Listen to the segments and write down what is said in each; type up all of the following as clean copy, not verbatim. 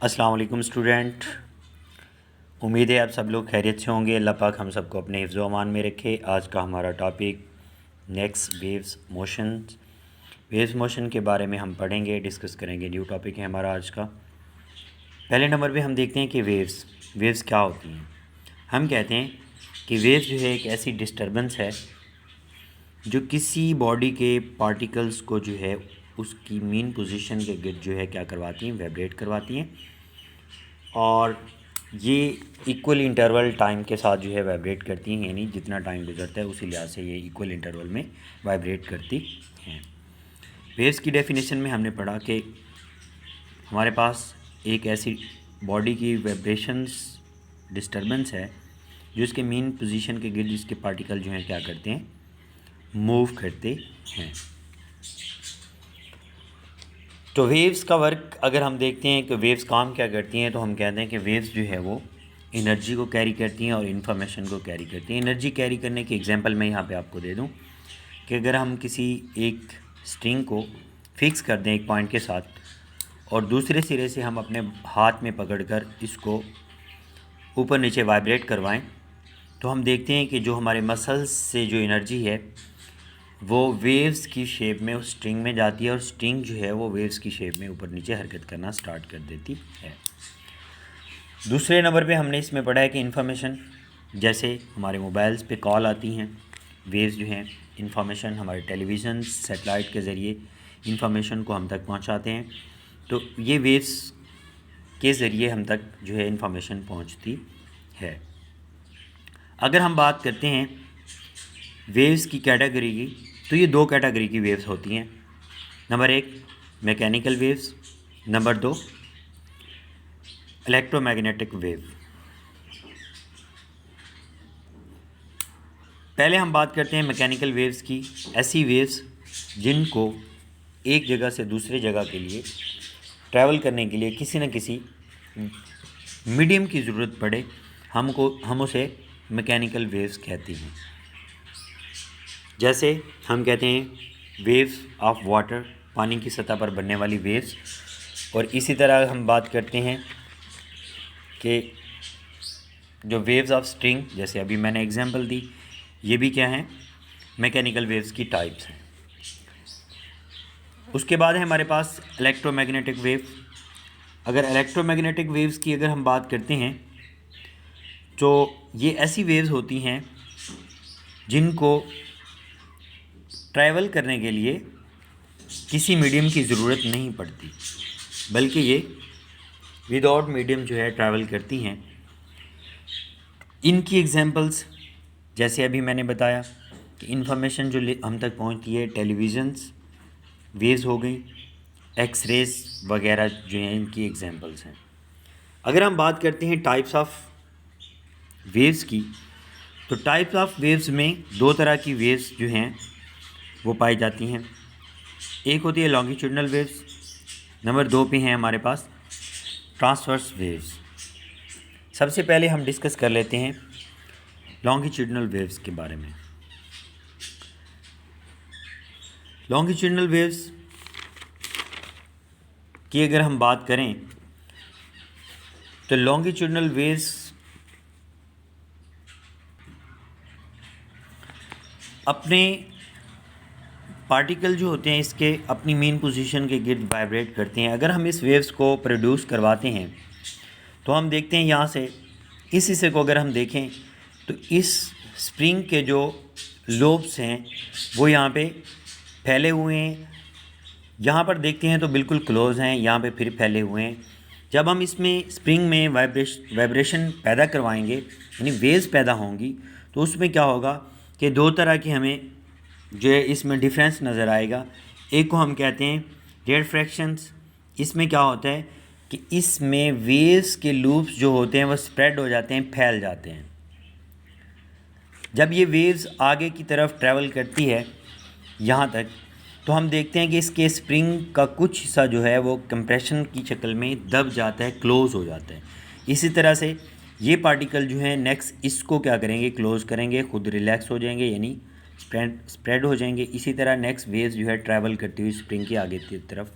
अस्सलाम वालेकुम स्टूडेंट। उम्मीद है आप सब लोग खैरियत से होंगे। अल्लाह पाक हम सबको अपने हिफ्ज़ व अमान में रखे। आज का हमारा टॉपिक नेक्स्ट वेव्स मोशन के बारे में हम पढ़ेंगे, डिस्कस करेंगे। न्यू टॉपिक है हमारा आज का। पहले नंबर पे हम देखते हैं कि वेव्स क्या होती हैं। हम कहते हैं कि वेव्स जो है एक ऐसी डिस्टर्बेंस है जो किसी बॉडी के पार्टिकल्स को जो है उसकी मीन पोजीशन के गिर्द जो है क्या करवाती हैं, वाइब्रेट करवाती हैं। और ये इक्वल इंटरवल टाइम के साथ जो है वाइब्रेट करती हैं, यानी जितना टाइम गुजरता है उसी लिहाज से ये इक्वल इंटरवल में वाइब्रेट करती हैं। वेव्स की डेफिनेशन में हमने पढ़ा कि हमारे पास एक ऐसी बॉडी की वाइब्रेशंस डिस्टर्बेंस है जो इसके मेन पोजीशन के गिर्द इसके पार्टिकल जो हैं क्या करते हैं, मूव करते हैं। तो वेव्स का वर्क अगर हम देखते हैं कि वेव्स काम क्या करती हैं, तो हम कहते हैं कि वेव्स जो है वो एनर्जी को कैरी करती हैं और इन्फॉर्मेशन को कैरी करती हैं। एनर्जी कैरी करने की एग्जांपल मैं यहाँ पे आपको दे दूँ कि अगर हम किसी एक स्ट्रिंग को फिक्स कर दें एक पॉइंट के साथ और दूसरे सिरे से हम अपने हाथ में पकड़कर इसको ऊपर नीचे वाइब्रेट करवाएं, तो हम देखते हैं कि जो हमारे मसल्स से जो एनर्जी है वो वेव्स की शेप में उस स्ट्रिंग में जाती है और स्ट्रिंग जो है वो वेव्स की शेप में ऊपर नीचे हरकत करना स्टार्ट कर देती है। दूसरे नंबर पे हमने इसमें पढ़ा है कि इन्फॉर्मेशन, जैसे हमारे मोबाइल्स पे कॉल आती हैं, वेव्स जो हैं इन्फॉर्मेशन हमारे टेलीविज़न सेटेलाइट के ज़रिए इन्फॉर्मेशन को हम तक पहुंचाते हैं। तो ये वेव्स के ज़रिए हम तक जो है इन्फॉर्मेशन पहुंचती है। अगर हम बात करते हैं वेव्स की कैटेगरी की, तो ये दो कैटेगरी की वेव्स होती हैं। नंबर एक मैकेनिकल वेव्स, नंबर दो इलेक्ट्रोमैग्नेटिक वेव। पहले हम बात करते हैं मैकेनिकल वेव्स की। ऐसी वेव्स जिनको एक जगह से दूसरे जगह के लिए ट्रैवल करने के लिए किसी न किसी मीडियम की ज़रूरत पड़े, हम उसे मैकेनिकल वेव्स कहते हैं। जैसे हम कहते हैं वेव्स ऑफ वाटर, पानी की सतह पर बनने वाली वेव्स। और इसी तरह हम बात करते हैं कि जो वेव्स ऑफ स्ट्रिंग, जैसे अभी मैंने एग्जांपल दी, ये भी क्या हैं, मैकेनिकल वेव्स की टाइप्स हैं। उसके बाद है हमारे पास इलेक्ट्रोमैग्नेटिक वेव। अगर इलेक्ट्रोमैग्नेटिक वेव्स की अगर हम बात करते हैं तो ये ऐसी वेव्स होती हैं जिनको ट्रैवल करने के लिए किसी मीडियम की ज़रूरत नहीं पड़ती, बल्कि ये विदाउट मीडियम जो है ट्रैवल करती हैं। इनकी एग्जांपल्स जैसे अभी मैंने बताया कि इन्फॉर्मेशन जो हम तक पहुंचती है, टेलीविज़न्स वेव्स हो गई, एक्सरेज वगैरह जो हैं, इनकी एग्जांपल्स हैं। अगर हम बात करते हैं टाइप्स ऑफ वेव्स की, तो टाइप्स ऑफ वेव्स में दो तरह की वेव्स जो हैं वो पाई जाती हैं। एक होती है लॉन्गिट्यूडनल वेव्स, नंबर दो पे हैं हमारे पास ट्रांसवर्स वेव्स। सबसे पहले हम डिस्कस कर लेते हैं लॉन्गिट्यूडनल वेव्स के बारे में। लॉन्गिट्यूडनल वेव्स की अगर हम बात करें तो लॉन्गिट्यूडनल वेव्स अपने पार्टिकल जो होते हैं इसके अपनी मेन पोजीशन के गिर्द वाइब्रेट करते हैं। अगर हम इस वेव्स को प्रोड्यूस करवाते हैं तो हम देखते हैं यहाँ से इस हिस्से को अगर हम देखें तो इस स्प्रिंग के जो लोब्स हैं वो यहाँ पे फैले हुए हैं। यहाँ पर देखते हैं तो बिल्कुल क्लोज हैं, यहाँ पे फिर फैले हुए हैं। जब हम इसमें स्प्रिंग में वाइब्रेशन पैदा करवाएंगे, यानी वेव्स पैदा होंगी, तो उसमें क्या होगा कि दो तरह की हमें जो है इसमें डिफरेंस नज़र आएगा। एक को हम कहते हैं रेड फ्रैक्शंस। इसमें क्या होता है कि इसमें वेव्स के लूप्स जो होते हैं वो स्प्रेड हो जाते हैं, फैल जाते हैं। जब ये वेव्स आगे की तरफ ट्रैवल करती है यहाँ तक, तो हम देखते हैं कि इसके स्प्रिंग का कुछ हिस्सा जो है वो कंप्रेशन की शक्ल में दब जाता है, क्लोज़ हो जाता है। इसी तरह से ये पार्टिकल जो है नेक्स्ट इसको क्या करेंगे, क्लोज़ करेंगे, खुद रिलैक्स हो जाएंगे, यानी स्प्रेड हो जाएंगे। इसी तरह नेक्स्ट वेव्स जो है ट्रैवल करती हुई स्प्रिंग की आगे की तरफ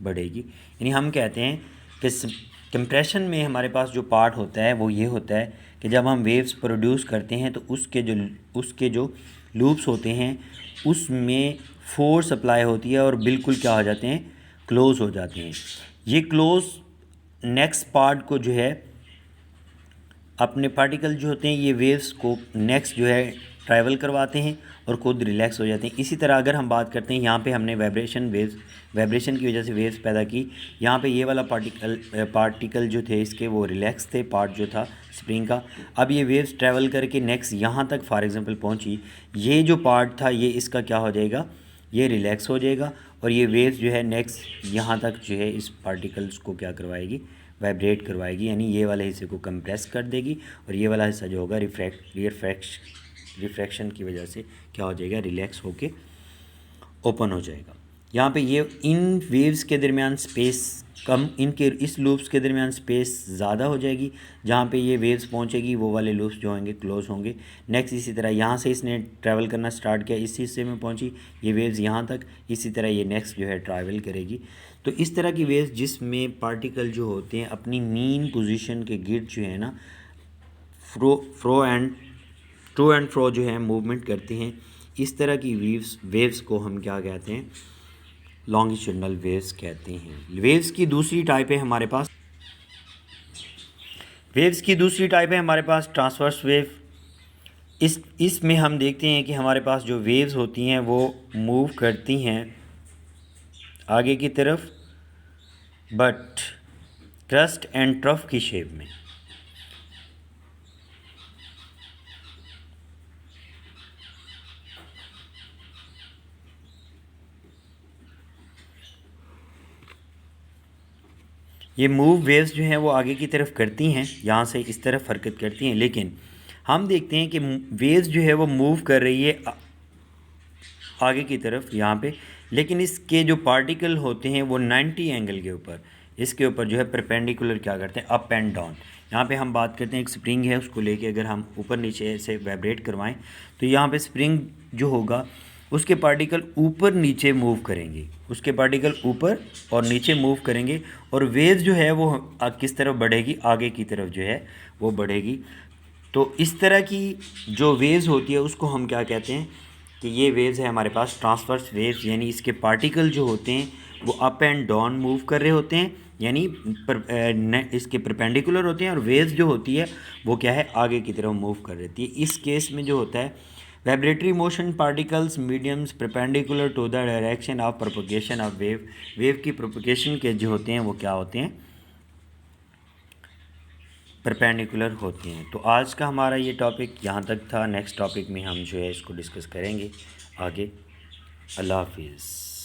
बढ़ेगी। यानी हम कहते हैं कि कंप्रेशन में हमारे पास जो पार्ट होता है वो ये होता है कि जब हम वेव्स प्रोड्यूस करते हैं तो उसके जो लूप्स होते हैं उसमें फोर्स अप्लाई होती है और बिल्कुल क्या हो जाते हैं, क्लोज़ हो जाते हैं। ये क्लोज नेक्स्ट पार्ट को जो है अपने पार्टिकल जो होते हैं ये वेव्स को नेक्स्ट जो है ट्रैवल करवाते हैं और खुद रिलैक्स हो जाते हैं। इसी तरह अगर हम बात करते हैं, यहाँ पे हमने वाइब्रेशन की वजह से वेव्स पैदा की। यहाँ पे ये वाला पार्टिकल जो थे इसके वो रिलैक्स थे, पार्ट जो था स्प्रिंग का। अब ये वेव्स ट्रैवल करके नेक्स्ट यहाँ तक फॉर एग्जांपल पहुँची, ये जो पार्ट था ये इसका क्या हो जाएगा, ये रिलैक्स हो जाएगा और ये वेव्स जो है नेक्स्ट यहाँ तक जो है इस पार्टिकल्स को क्या करवाएगी, वाइब्रेट करवाएगी, यानी ये वाले हिस्से को कंप्रेस कर देगी और ये वाला हिस्सा जो होगा रिफ्रैक्शन की वजह से क्या हो जाएगा, रिलैक्स होके ओपन हो जाएगा। यहाँ पे ये इन वेव्स के दरमियान स्पेस कम, इनके इस लूप्स के दरमियान स्पेस ज़्यादा हो जाएगी। जहाँ पे ये वेव्स पहुँचेगी वो वाले लूप्स जो होंगे क्लोज होंगे। नेक्स्ट इसी तरह यहाँ से इसने ट्रैवल करना स्टार्ट किया, इस हिस्से में पहुँची ये वेव्स यहाँ तक, इसी तरह ये नेक्स्ट जो है ट्रैवल करेगी। तो इस तरह की वेव्स जिसमें पार्टिकल जो होते हैं अपनी मीन पोजीशन के गिर्द जो है ना टू एंड फ्रो जो है मूवमेंट करते हैं, इस तरह की वेव्स को हम क्या कहते हैं, लॉन्गिट्यूडनल वेव्स कहते हैं। वेव्स की दूसरी टाइप है हमारे पास ट्रांसवर्स वेव। इसमें हम देखते हैं कि हमारे पास जो वेव्स होती हैं वो मूव करती हैं आगे की तरफ, बट क्रस्ट एंड ट्रफ की शेप में। ये मूव वेव्स जो हैं वो आगे की तरफ करती हैं, यहाँ से इस तरफ हरकत करती हैं, लेकिन हम देखते हैं कि वेव्स जो है वो मूव कर रही है आगे की तरफ यहाँ पे, लेकिन इसके जो पार्टिकल होते हैं वो 90 एंगल के ऊपर, इसके ऊपर जो है परपेंडिकुलर क्या करते हैं, अप एंड डाउन। यहाँ पे हम बात करते हैं एक स्प्रिंग है, उसको लेके अगर हम ऊपर नीचे से वाइब्रेट करवाएं तो यहाँ पे स्प्रिंग जो होगा उसके पार्टिकल ऊपर नीचे मूव करेंगे, उसके पार्टिकल ऊपर और नीचे मूव करेंगे और वेव जो है वो किस तरफ बढ़ेगी, आगे की तरफ जो है वो बढ़ेगी। तो इस तरह की जो वेव्स होती है उसको हम क्या कहते हैं कि ये वेव्स है हमारे पास ट्रांसवर्स वेव्स, यानी इसके पार्टिकल जो होते हैं वो अप एंड डाउन मूव कर रहे होते हैं, यानी इसके परपेंडिकुलर होते हैं, और वेव्स जो होती है वो क्या है, आगे की तरफ मूव कर रहती है। इस केस में जो होता है vibratory motion particles mediums perpendicular to the direction of propagation of wave की प्रोपगेशन के जो होते हैं वो क्या होते हैं, परपेंडिकुलर होते हैं। तो आज का हमारा ये टॉपिक यहाँ तक था। नेक्स्ट टॉपिक में हम जो है इसको डिस्कस करेंगे आगे। अल्लाह हाफिज़।